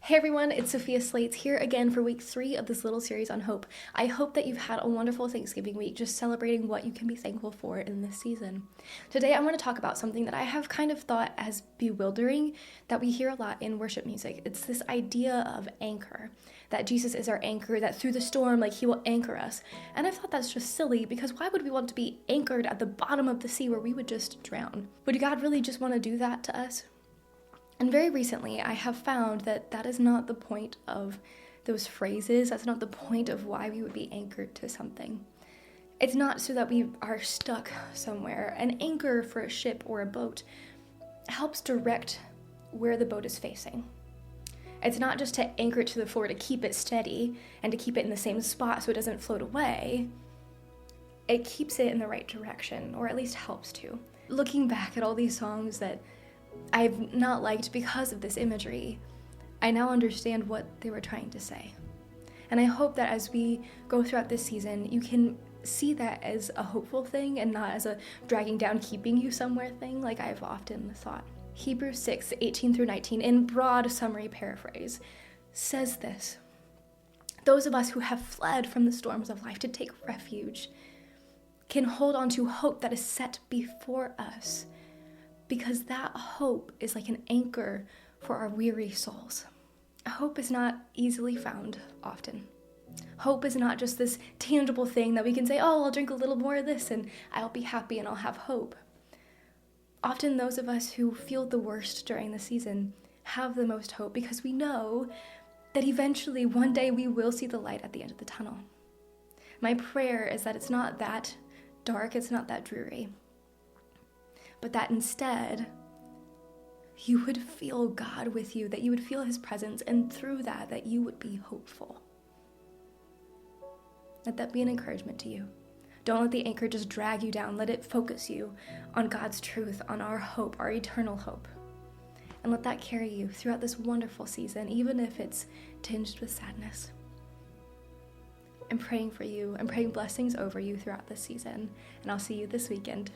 Hey everyone, it's Sophia Slates here again for week 3 of this little series on hope. I hope that you've had a wonderful Thanksgiving week, just celebrating what you can be thankful for in this season. Today I want to talk about something that I have kind of thought as bewildering that we hear a lot in worship music. It's this idea of anchor, that Jesus is our anchor, that through the storm, he will anchor us. And I thought that's just silly, because why would we want to be anchored at the bottom of the sea where we would just drown? Would God really just want to do that to us? And very recently, I have found that that is not the point of those phrases. That's not the point of why we would be anchored to something. It's not so that we are stuck somewhere. An anchor for a ship or a boat helps direct where the boat is facing. It's not just to anchor it to the floor to keep it steady and to keep it in the same spot so it doesn't float away. It keeps it in the right direction, or at least helps to. Looking back at all these songs that I've not liked because of this imagery, I now understand what they were trying to say. And I hope that as we go throughout this season, you can see that as a hopeful thing and not as a dragging down, keeping you somewhere thing like I've often thought. Hebrews 6:18-19, in broad summary paraphrase, says this: those of us who have fled from the storms of life to take refuge can hold on to hope that is set before us, because that hope is like an anchor for our weary souls. Hope is not easily found often. Hope is not just this tangible thing that we can say, oh, I'll drink a little more of this and I'll be happy and I'll have hope. Often those of us who feel the worst during the season have the most hope, because we know that eventually one day we will see the light at the end of the tunnel. My prayer is that it's not that dark, it's not that dreary, but that instead you would feel God with you, that you would feel his presence, and through that you would be hopeful. Let that be an encouragement to you. Don't let the anchor just drag you down. Let it focus you on God's truth, on our hope, our eternal hope. And let that carry you throughout this wonderful season, even if it's tinged with sadness. I'm praying for you. I'm praying blessings over you throughout this season, and I'll see you this weekend.